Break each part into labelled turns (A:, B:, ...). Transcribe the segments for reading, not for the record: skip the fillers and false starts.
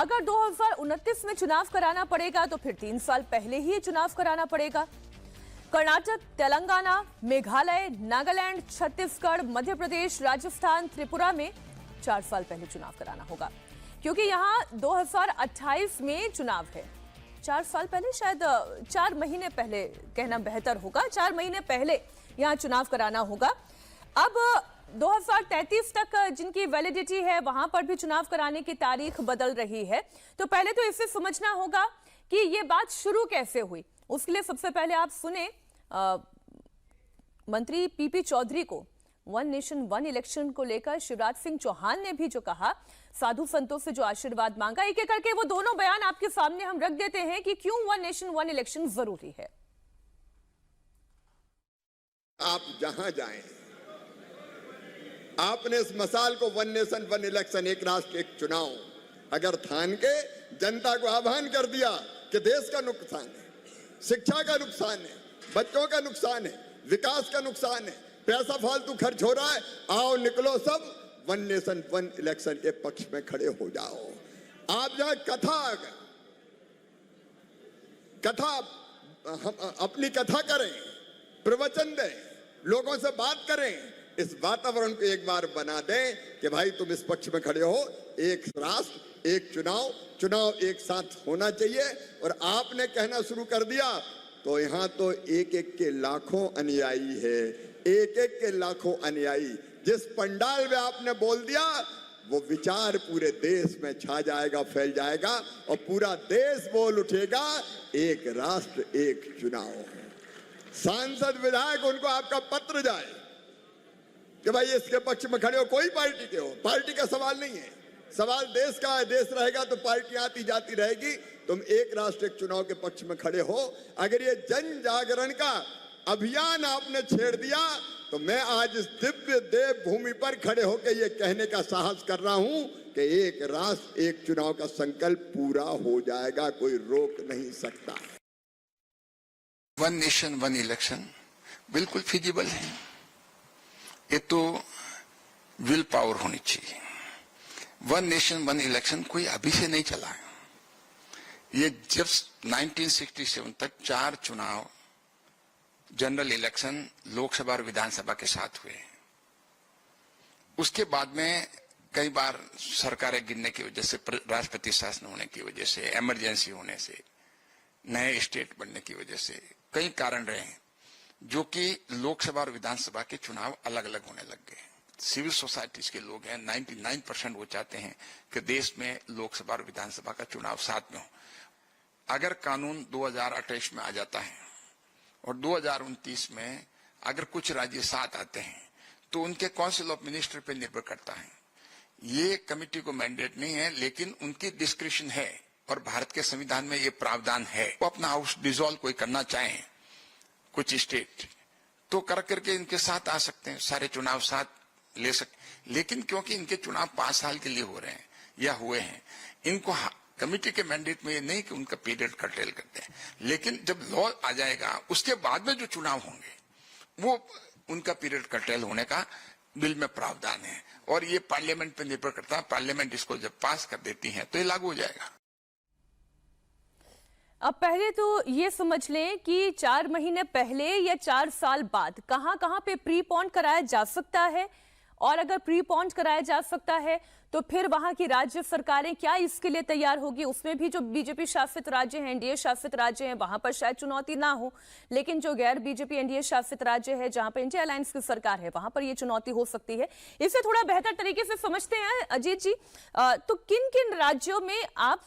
A: अगर 2029 में चुनाव कराना पड़ेगा तो फिर 3 साल पहले ही चुनाव कराना पड़ेगा। कर्नाटक, तेलंगाना, मेघालय, नागालैंड, छत्तीसगढ़, मध्य प्रदेश, राजस्थान, त्रिपुरा में 4 साल पहले चुनाव कराना होगा, क्योंकि यहां 2028 में चुनाव है। 4 साल पहले, शायद 4 महीने पहले कहना बेहतर होगा, 4 महीने पहले यहां चुनाव कराना होगा। अब 2033 तक जिनकी वैलिडिटी है वहां पर भी चुनाव कराने की तारीख बदल रही है। तो पहले तो इसे समझना होगा कि ये बात शुरू कैसे हुई। उसके लिए सबसे पहले आप सुने मंत्री पीपी चौधरी को। वन नेशन वन इलेक्शन को लेकर शिवराज सिंह चौहान ने भी जो कहा, साधु संतों से जो आशीर्वाद मांगा, एक एक करके वो दोनों बयान आपके सामने हम रख देते हैं कि क्यों वन नेशन वन इलेक्शन जरूरी है।
B: आप जहां जाएं, आपने इस मसाल को वन नेशन वन इलेक्शन, एक राष्ट्र एक चुनाव अगर ठान के जनता को आह्वान कर दिया कि देश का नुकसान है, शिक्षा का नुकसान है, बच्चों का नुकसान है, विकास का नुकसान है, पैसा फालतू खर्च हो रहा है, आओ निकलो सब वन नेशन वन इलेक्शन के पक्ष में खड़े हो जाओ। आप जहां हम अपनी कथा करें, प्रवचन दें, लोगों से बात करें, इस वातावरण को एक बार बना दें कि भाई तुम इस पक्ष में खड़े हो, एक राष्ट्र एक चुनाव, चुनाव एक साथ होना चाहिए। और आपने कहना शुरू कर दिया तो यहां तो एक एक के लाखों अनुयायी है, एक एक के लाखों अनुयायी। जिस पंडाल में आपने बोल दिया वो विचार पूरे देश में छा जाएगा, फैल जाएगा और पूरा देश बोल उठेगा, एक राष्ट्र एक चुनाव। सांसद विधायक उनको आपका पत्र जाए कि भाई इसके पक्ष में खड़े हो, कोई पार्टी के हो, पार्टी का सवाल नहीं है, सवाल देश का है। देश रहेगा तो पार्टियां आती जाती रहेगी, तुम एक राष्ट्र एक चुनाव के पक्ष में खड़े हो। अगर ये जन जागरण का अभियान आपने छेड़ दिया तो मैं आज इस दिव्य देव भूमि पर खड़े होकर ये कहने का साहस कर रहा हूं कि एक राष्ट्र एक चुनाव का संकल्प पूरा हो जाएगा, कोई रोक नहीं सकता।
C: वन नेशन वन इलेक्शन बिल्कुल फिजिबल है। ये तो विल पावर होनी चाहिए। वन नेशन वन इलेक्शन कोई अभी से नहीं चला है। ये जब 1967 तक 4 चुनाव जनरल इलेक्शन लोकसभा और विधानसभा के साथ हुए, उसके बाद में कई बार सरकारें गिरने की वजह से, राष्ट्रपति शासन होने की वजह से, इमरजेंसी होने से, नए स्टेट बनने की वजह से कई कारण रहे हैं जो कि लोकसभा और विधानसभा के चुनाव अलग अलग होने लग गए। सिविल सोसाइटीज के लोग हैं, 99% वो चाहते हैं कि देश में लोकसभा और विधानसभा का चुनाव साथ में हो। अगर कानून 2028 में आ जाता है और 2029 में अगर कुछ राज्य साथ आते हैं तो उनके काउंसिल ऑफ मिनिस्टर पे निर्भर करता है। ये कमेटी को मैंडेट नहीं है, लेकिन उनकी डिस्क्रिप्शन है और भारत के संविधान में ये प्रावधान है। वो अपना हाउस डिसॉल्व कोई करना चाहें कुछ स्टेट तो कर करके इनके साथ आ सकते हैं, सारे चुनाव साथ ले सकते। लेकिन क्योंकि इनके चुनाव 5 साल के लिए हो रहे हैं या हुए हैं, इनको कमिटी के मैंडेट में ये नहीं कि उनका पीरियड कर्टेल करते हैं। लेकिन जब लॉ आ जाएगा उसके बाद में जो चुनाव होंगे वो उनका पीरियड कर्टेल होने का बिल में प्रावधान है और ये पार्लियामेंट पे निर्भर करता है। पार्लियामेंट इसको जब पास कर देती है तो ये लागू हो जाएगा।
A: अब पहले तो ये समझ लें कि 4 महीने पहले या 4 साल बाद कहां-कहां पे प्री पॉन्ड कराया जा सकता है, और अगर प्री पॉन्ड कराया जा सकता है तो फिर वहां की राज्य सरकारें क्या इसके लिए तैयार होगी। उसमें भी जो बीजेपी शासित राज्य हैं, एनडीए शासित राज्य हैं, वहां पर शायद चुनौती ना हो, लेकिन जो गैर बीजेपी एनडीए शासित राज्य है, जहां पर इंडिया अलायंस की सरकार है, वहां पर यह चुनौती हो सकती है। इसे थोड़ा बेहतर तरीके से समझते हैं अजीत जी। तो किन किन राज्यों में आप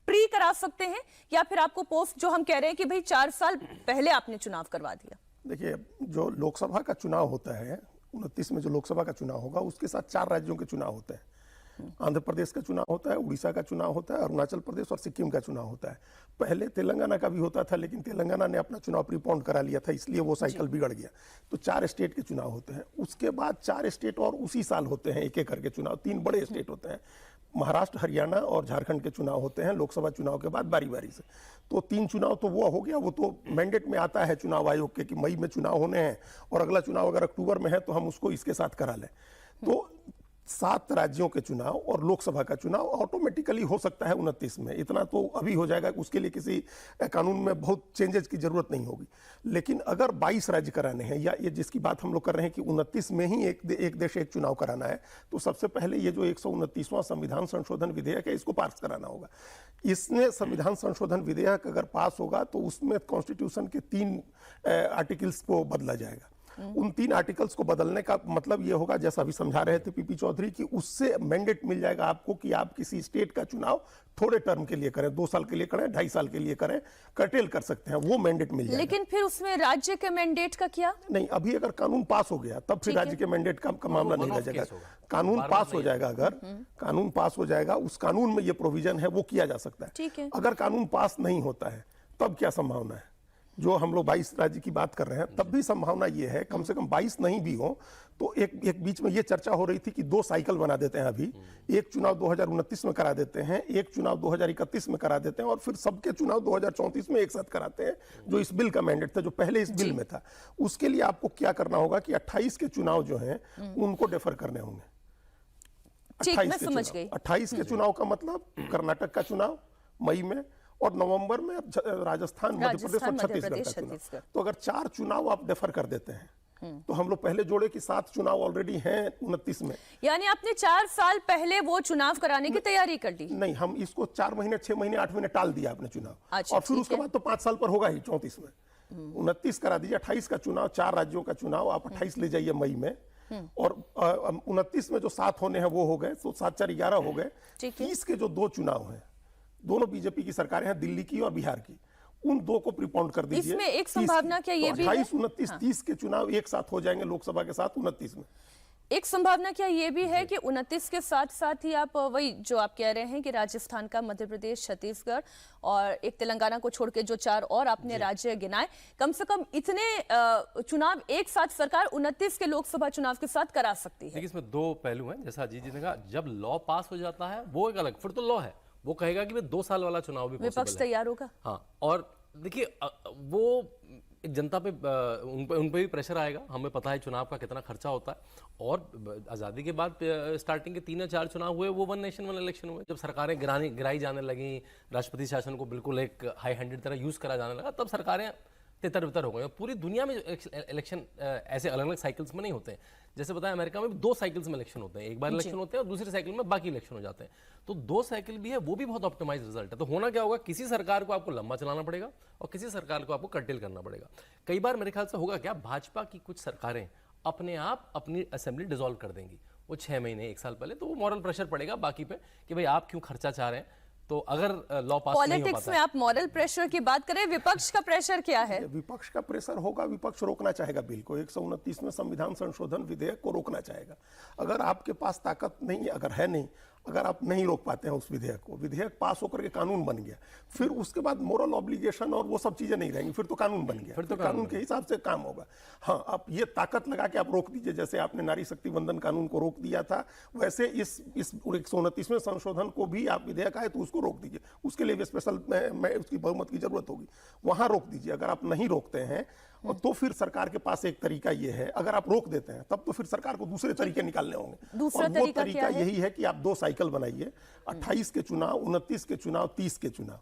A: प्री करा सकते हैं, या फिर आपको पोस्ट जो हम कह रहे हैं कि भाई 4 साल पहले आपने चुनाव करवा दिया?
D: देखिए, जो लोकसभा का चुनाव होता है 29 में, जो लोकसभा का चुनाव होगा उसके साथ 4 राज्यों के चुनाव होते हैं। आंध्र प्रदेश का चुनाव होता है, उड़ीसा का चुनाव होता है, अरुणाचल प्रदेश और सिक्किम का चुनाव होता है। पहले तेलंगाना का भी होता था, लेकिन तेलंगाना ने अपना चुनाव प्रीपोन्ड करा लिया था, इसलिए वो साइकिल बिगड़ गया। तो 4 स्टेट के चुनाव होते हैं। उसके बाद 4 स्टेट और उसी साल होते हैं, एक एक करके चुनाव। 3 बड़े स्टेट होते हैं, महाराष्ट्र, हरियाणा और झारखंड के चुनाव होते हैं लोकसभा चुनाव के बाद बारी बारी से। तो 3 चुनाव तो वो हो गया, वो तो मैंडेट में आता है चुनाव आयोग के कि मई में चुनाव होने हैं और अगला चुनाव अगर अक्टूबर में है तो हम उसको इसके साथ करा लें। तो 7 राज्यों के चुनाव और लोकसभा का चुनाव ऑटोमेटिकली हो सकता है 29 में। इतना तो अभी हो जाएगा, उसके लिए किसी कानून में बहुत चेंजेस की जरूरत नहीं होगी। लेकिन अगर 22 राज्य कराने हैं, या ये जिसकी बात हम लोग कर रहे हैं कि 29 में ही एक देश एक चुनाव कराना है, तो सबसे पहले ये जो 129वां संविधान संशोधन विधेयक है, इसको पास कराना होगा। इसने संविधान संशोधन विधेयक अगर पास होगा तो उसमें कॉन्स्टिट्यूशन के 3 आर्टिकल्स को बदला जाएगा। उन 3 आर्टिकल्स को बदलने का मतलब ये होगा, जैसा अभी समझा रहे थे पीपी चौधरी, कि उससे मैंडेट मिल जाएगा आपको कि आप किसी स्टेट का चुनाव थोड़े टर्म के लिए करें, 2 साल के लिए करें, 2.5 साल के लिए करें, कर्टेल कर सकते हैं, वो मैंडेट मिल जाएगा।
A: लेकिन फिर उसमें राज्य के मैंडेट का क्या?
D: नहीं, अभी अगर कानून पास हो गया तब फिर राज्य के मैंडेट का मामला नहीं रह जाएगा। कानून पास हो जाएगा, अगर कानून पास हो जाएगा, उस कानून में ये प्रोविजन है, वो किया जा सकता है। अगर कानून पास नहीं होता है तब क्या संभावना है? जो हम लोग 22 राज्य की बात कर रहे हैं, तब भी संभावना ये है, कम से कम 22 नहीं भी हो तो एक बीच में ये चर्चा हो रही थी कि 2 साइकिल बना देते हैं। अभी एक चुनाव 2029 में करा देते हैं, एक चुनाव 2031 में करा देते हैं, और फिर सबके चुनाव 2034 में एक साथ कराते हैं, जो इस बिल का मैंडेट था, जो पहले इस बिल में था। उसके लिए आपको क्या करना होगा कि 28 के चुनाव जो हैं उनको डेफर करने होंगे। 28 के चुनाव का मतलब कर्नाटक का चुनाव मई में, और नवंबर में राजस्थान, मध्य प्रदेश और छत्तीसगढ़ का चुनाव। तो अगर 4 चुनाव आप डेफर कर देते हैं तो हम लोग पहले जोड़े कि 7 चुनाव ऑलरेडी हैं 29 में,
A: यानी आपने 4 साल पहले वो चुनाव कराने की तैयारी कर ली।
D: नहीं, हम इसको 4 महीने, 6 महीने, 8 महीने टाल दिया आपने चुनाव।
A: अच्छा,
D: और फिर उसके बाद तो 5 साल पर होगा ही 34 में। 29 करा दीजिए, 28 का चुनाव, 4 राज्यों का चुनाव आप 28 ले जाइए मई में, और 29 में जो 7 होने हैं वो हो गए, तो 7 4 11 हो गए। 30 के जो 2 चुनाव हैं, दोनों बीजेपी की सरकारें हैं, दिल्ली की और बिहार की, उन 2 को प्रीपोन कर दीजिए।
A: इसमें एक संभावना क्या ये भी है?
D: 28, 29, 30 के चुनाव एक साथ हो जाएंगे लोकसभा के साथ 29 में।
A: एक संभावना क्या ये भी है कि 29 के साथ साथ ही आप वही जो आप कह रहे हैं कि राजस्थान का, मध्य प्रदेश, छत्तीसगढ़ और एक तेलंगाना को छोड़ के जो 4 और आपने राज्य गिनाए, कम से कम इतने चुनाव एक साथ सरकार 29 के लोकसभा चुनाव के साथ करा सकती है।
E: देखिए, इसमें 2 पहलू हैं। जैसा अजीत जी ने कहा, जब लॉ पास हो जाता है वो एक अलग, फिर तो लॉ है, वो कहेगा कि 2 साल वाला चुनाव भी
A: विपक्ष तैयार होगा।
E: हाँ, और देखिए वो एक जनता पे उन पे भी प्रेशर आएगा। हमें पता है चुनाव का कितना खर्चा होता है, और आज़ादी के बाद स्टार्टिंग के 3 या 4 चुनाव हुए, वो 1 नेशन 1 इलेक्शन हुए। जब सरकारें गिराई जाने लगी, राष्ट्रपति शासन को बिल्कुल एक हाई हैंडेड तरह यूज करा जाने लगा, तब सरकारें तितर-बितर हो गई। पूरी दुनिया में इलेक्शन ऐसे अलग अलग साइकिल्स में नहीं होते हैं। जैसे बताया, अमेरिका में भी 2 साइकिल्स में इलेक्शन होते हैं, एक बार इलेक्शन होते हैं और दूसरी साइकिल में बाकी इलेक्शन हो जाते हैं। तो 2 साइकिल भी है, वो भी बहुत ऑप्टिमाइज रिजल्ट है। तो होना क्या होगा, किसी सरकार को आपको लंबा चलाना पड़ेगा और किसी सरकार को आपको कर्टेल करना पड़ेगा। कई बार मेरे ख्याल से होगा क्या, भाजपा की कुछ सरकारें अपने आप अपनी असेंबली डिसॉल्व कर देंगी, वो 6 महीने 1 साल पहले। तो वो मॉरल प्रेशर पड़ेगा बाकी पे कि भाई आप क्यों खर्चा चाह रहे हैं। तो अगर लॉ पास नहीं हो
A: पॉलिटिक्स में आप मॉरल प्रेशर की बात करें, विपक्ष का प्रेशर क्या है?
D: विपक्ष का प्रेशर होगा, विपक्ष रोकना चाहेगा बिल को, 129 में संविधान संशोधन विधेयक को रोकना चाहेगा। अगर आपके पास ताकत नहीं, अगर है नहीं, अगर आप नहीं रोक पाते हैं उस विधेयक को, विधेयक पास होकर के कानून बन गया, फिर उसके बाद मोरल ऑब्लिगेशन और वो सब चीजें नहीं रहेंगी, फिर तो कानून बन गया, फिर तो कानून के हिसाब से काम होगा। हाँ, आप ये ताकत लगा के आप रोक दीजिए, जैसे आपने नारी शक्ति वंदन कानून को रोक दिया था, वैसे इस 129वें संशोधन को भी आप विधेयक आए तो उसको रोक दीजिए। उसके लिए भी स्पेशल उसकी बहुमत की जरूरत होगी, वहां रोक दीजिए। अगर आप नहीं रोकते हैं तो फिर सरकार के पास एक तरीका ये है, अगर आप रोक देते हैं तब तो फिर सरकार को दूसरे तरीके निकालने होंगे।
A: दूसरा
D: और वो तरीका यही है कि आप 2 साइकिल बनाइए, 28 के चुनाव, 29 के चुनाव, 30 के चुनाव।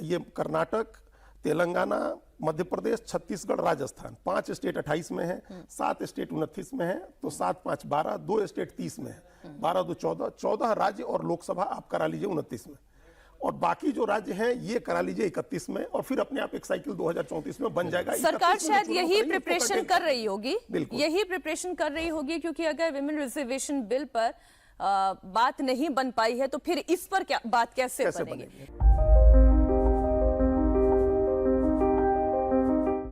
D: ये कर्नाटक, तेलंगाना, मध्य प्रदेश, छत्तीसगढ़, राजस्थान, 5 स्टेट 28 में है, 7 स्टेट 29 में है, तो 7 5 12, 2 स्टेट 30 में है, 12 2 14, 14 राज्य और लोकसभा आप करा लीजिए 29 में, और बाकी जो राज्य हैं ये करा लीजिए 31 में, और फिर अपने आप एक साइकिल 2034 में बन जाएगा।
A: सरकार शायद यही प्रिपरेशन कर रही होगी, यही प्रिपरेशन कर रही होगी, क्योंकि अगर विमेन रिजर्वेशन बिल पर बात नहीं बन पाई है तो फिर इस पर क्या बात कैसे बनेगी?